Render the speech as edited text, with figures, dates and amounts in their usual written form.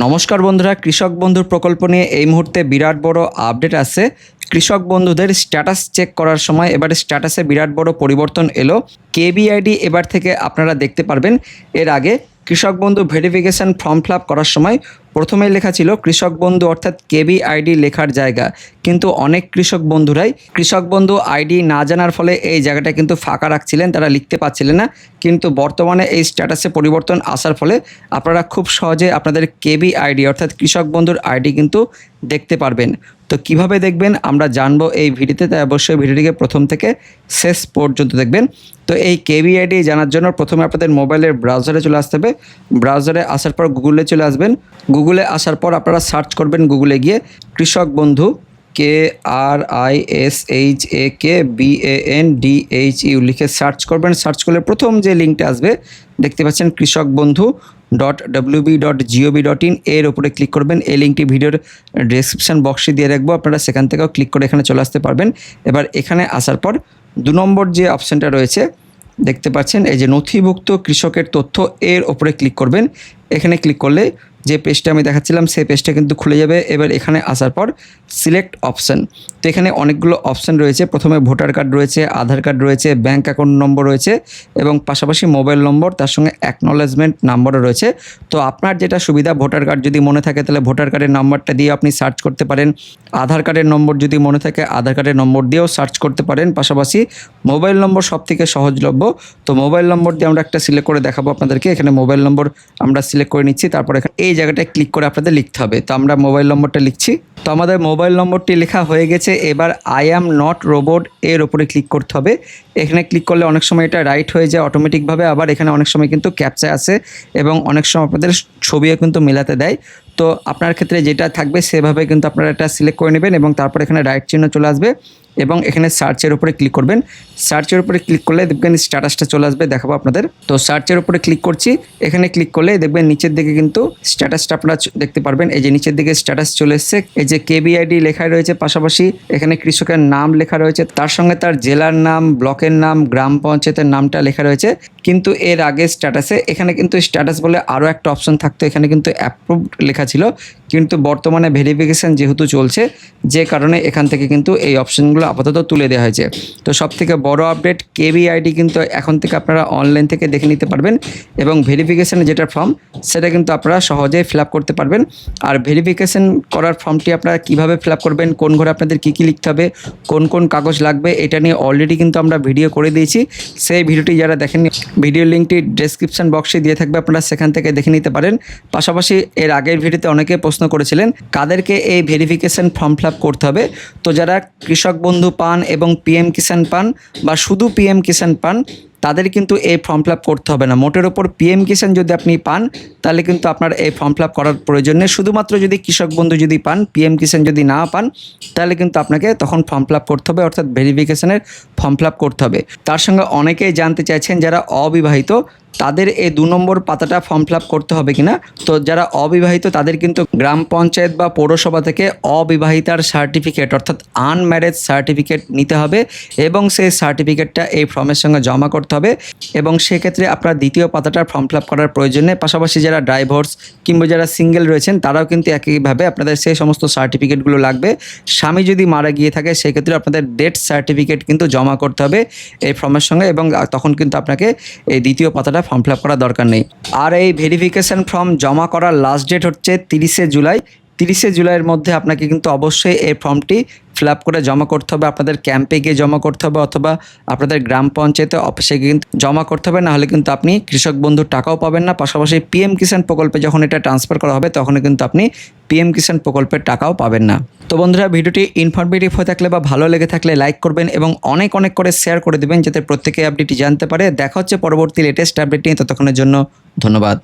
নমস্কার বন্ধুরা, কৃষক বন্ধুর প্রকল্প নিয়ে এই মুহূর্তে বিরাট বড় আপডেট আছে। কৃষক বন্ধুদের স্ট্যাটাস চেক করার সময় এবারে স্ট্যাটাসে বিরাট বড় পরিবর্তন এলো। কেবিআইডি এবার থেকে আপনারা দেখতে পারবেন। এর আগে কৃষক বন্ধু ভেরিফিকেশান ফর্ম ফিল আপ করার সময় প্রথমেই লেখা ছিল কৃষক বন্ধু অর্থাৎ কেবিআইডি লেখার জায়গা, কিন্তু অনেক কৃষক বন্ধুরাই কৃষক বন্ধু আইডি না জানার ফলে এই জায়গাটা কিন্তু ফাঁকা রাখছিলেন, তারা লিখতে পারছিলেন না। কিন্তু বর্তমানে এই স্ট্যাটাসে পরিবর্তন আসার ফলে আপনারা খুব সহজে আপনাদের কেবিআইডি অর্থাৎ কৃষক বন্ধুর আইডি কিন্তু দেখতে পারবেন। তো কিভাবে দেখবেন আমরা জানবো এই ভিডিওতে, তাই অবশ্যই ভিডিওটিকে প্রথম থেকে শেষ পর্যন্ত দেখবেন। তো এই কেবিআইডি জানার জন্য প্রথমে আপনাদের মোবাইলের ব্রাউজারে চলে আসতে হবে। ব্রাউজারে আসার পর গুগলে চলে আসবেন। গুগলে আসার পর আপনারা সার্চ করবেন গুগলে গিয়ে কৃষক বন্ধু KRISHAKBANDHU লিখে সার্চ করবেন। সার্চ করলে প্রথম যে লিঙ্কটা আসবে দেখতে পাচ্ছেন কৃষক বন্ধু .wb.gov.in, এর উপরে ক্লিক করবেন। এই লিঙ্কটি ভিডিওর ডেসক্রিপশন বক্সে দিয়ে রাখবো, আপনারা সেখান থেকেও ক্লিক করে এখানে চলে আসতে পারবেন। এবার এখানে আসার পর 2 নম্বর যে অপশানটা রয়েছে দেখতে পাচ্ছেন, এই যে নথিভুক্ত কৃষকের তথ্য, এর ওপরে ক্লিক করবেন। এখানে ক্লিক করলে যে পেজটা আমি দেখাচ্ছিলাম সেই পেজটা কিন্তু খুলে যাবে। এবার এখানে আসার পর সিলেক্ট অপশান, তো এখানে অনেকগুলো অপশান রয়েছে। প্রথমে ভোটার কার্ড রয়েছে, আধার কার্ড রয়েছে, ব্যাঙ্ক অ্যাকাউন্ট নম্বর রয়েছে এবং পাশাপাশি মোবাইল নম্বর, তার সঙ্গে অ্যাকনলেজমেন্ট নাম্বারও রয়েছে। তো আপনার যেটা সুবিধা, ভোটার কার্ড যদি মনে থাকে তাহলে ভোটার কার্ডের নাম্বারটা দিয়ে আপনি সার্চ করতে পারেন। আধার কার্ডের নম্বর যদি মনে থাকে আধার কার্ডের নম্বর দিয়েও সার্চ করতে পারেন। পাশাপাশি মোবাইল নম্বর সবথেকে সহজলভ্য, তো মোবাইল নম্বর দিয়ে আমরা একটা সিলেক্ট করে দেখাবো আপনাদেরকে। এখানে মোবাইল নম্বর আমরা সিলেক্ট করে নিচ্ছি, তারপর এখানে এই জায়গাটায় ক্লিক করে আপনাদের লিখতে হবে। তো আমরা মোবাইল নম্বরটা লিখছি। তো আমাদের মোবাইল নম্বরটি লেখা হয়ে গেছে। এবার আই অ্যাম নট রোবট এর ওপরে ক্লিক করতে হবে। এখানে ক্লিক করলে অনেক সময় এটা রাইট হয়ে যায় অটোমেটিকভাবে, আবার এখানে অনেক সময় কিন্তু ক্যাপচা আছে এবং অনেক সময় আপনাদের ছবিও কিন্তু মেলাতে দেয়। তো আপনার ক্ষেত্রে যেটা থাকবে সেভাবে কিন্তু আপনারা এটা সিলেক্ট করে নেবেন এবং তারপর এখানে রাইট চিহ্ন চলে আসবে এবং এখানে সার্চের উপরে ক্লিক করবেন। সার্চের উপরে ক্লিক করলে দেখবেন স্ট্যাটাসটা চলে আসবে, দেখাবো আপনাদের। তো সার্চের উপরে ক্লিক করছি, এখানে ক্লিক করলে দেখবেন নিচের দিকে কিন্তু স্ট্যাটাসটা আপনারা দেখতে পারবেন। এই যে নিচের দিকে স্ট্যাটাস চলে এসছে, এই যে কেবিআইডি লেখা রয়েছে, পাশাপাশি এখানে কৃষকের নাম লেখা রয়েছে, তার সঙ্গে তার জেলার নাম, ব্লকের নাম, গ্রাম পঞ্চায়েতের নামটা লেখা রয়েছে। কিন্তু এর আগে স্ট্যাটাসে এখানে কিন্তু স্ট্যাটাস বলে আরও একটা অপশন থাকতো, এখানে কিন্তু অ্যাপ্রুভড লেখা ছিল, কিন্তু বর্তমানে ভেরিফিকেশান যেহেতু চলছে যে কারণে এখান থেকে কিন্তু এই অপশনগুলো আপাতত তুলে দেওয়া হয়েছে। তো সবথেকে বড় আপডেট, কেবিআইডি কিন্তু এখন থেকে আপনারা অনলাইন থেকে দেখে নিতে পারবেন এবং ভেরিফিকেশানের যেটা ফর্ম সেটা কিন্তু আপনারা সহজেই ফিল আপ করতে পারবেন। আর ভেরিফিকেশান করার ফর্মটি আপনারা কীভাবে ফিল আপ করবেন, কোন ঘরে আপনাদের কী কী লিখতে হবে, কোন কোন কাগজ লাগবে, এটা নিয়ে অলরেডি কিন্তু আমরা ভিডিও করে দিয়েছি। সেই ভিডিওটি যারা দেখেননি, ভিডিও লিঙ্কটি ডেসক্রিপশন বক্সে দিয়ে থাকবে, আপনারা সেখান থেকে দেখে নিতে পারেন। পাশাপাশি এর আগের ভিডিওতে অনেকে প্রশ্ন করেছিলেন কাদেরকে এই ভেরিফিকেশান ফর্ম ফিল আপ করতে হবে। তো যারা কৃষক বন্ধু পান এবং পিএম কিষাণ পান বা শুধু পিএম কিষাণ পান তাদের কিন্তু এই ফর্ম ফিল আপ করতে হবে না। মোটের ওপর পিএম কিষাণ যদি আপনি পান তাহলে কিন্তু আপনার এই ফর্ম ফিল আপ করার প্রয়োজন নেই। শুধুমাত্র যদি কৃষক বন্ধু যদি পান, পিএম কিষাণ যদি না পান তাহলে কিন্তু আপনাকে তখন ফর্ম ফিল আপ করতে হবে, অর্থাৎ ভেরিফিকেশানের ফর্ম ফিল আপ করতে হবে। তার সঙ্গে অনেকেই জানতে চাইছেন যারা অবিবাহিত তাদের এই 2 নম্বর পাতাটা ফর্ম ফিল আপ করতে হবে কিনা। তো যারা অবিবাহিত তাদের কিন্তু গ্রাম পঞ্চায়েত বা পৌরসভা থেকে অবিবাহিতার সার্টিফিকেট অর্থাৎ আনম্যারেজ সার্টিফিকেট নিতে হবে এবং সেই সার্টিফিকেটটা এই ফর্মের সঙ্গে জমা করতে হবে এবং সেক্ষেত্রে আপনার দ্বিতীয় পাতাটার ফর্ম ফিল আপ করার প্রয়োজন নেই। পাশাপাশি যারা ডাইভোর্স কিংবা যারা সিঙ্গেল রয়েছেন তারাও কিন্তু একইভাবে আপনাদের সেই সমস্ত সার্টিফিকেটগুলো লাগবে। স্বামী যদি মারা গিয়ে থাকে সেক্ষেত্রে আপনাদের ডেথ সার্টিফিকেট কিন্তু জমা করতে হবে এই ফর্মের সঙ্গে এবং তখন কিন্তু আপনাকে এই দ্বিতীয় পাতাটা ফর্ম ফিল আপ করার দরকার নেই। আর এই ভেরিফিকেশান ফর্ম জমা করার লাস্ট ডেট হচ্ছে 30শে জুলাই। 30শে জুলাইয়ের মধ্যে আপনাকে কিন্তু অবশ্যই এই ফর্মটি ফিল আপ করে জমা করতে হবে। আপনাদের ক্যাম্পে গিয়ে জমা করতে হবে অথবা আপনাদের গ্রাম পঞ্চায়েতে অফিসে গিয়ে কিন্তু জমা করতে হবে, নাহলে কিন্তু আপনি কৃষক বন্ধুর টাকাও পাবেন না। পাশাপাশি পিএম কিষাণ প্রকল্পে যখন এটা ট্রান্সফার করা হবে তখন কিন্তু আপনি পিএম কিষাণ প্রকল্পের টাকাও পাবেন না। তো বন্ধুরা, ভিডিওটি ইনফরমেটিভ হয়ে থাকলে বা ভালো লেগে থাকলে লাইক করবেন এবং অনেক অনেক করে শেয়ার করে দেবেন যাতে প্রত্যেকে আপডেটটি জানতে পারে। দেখা হচ্ছে পরবর্তী লেটেস্ট আপডেট নিয়ে, ততক্ষণের জন্য ধন্যবাদ।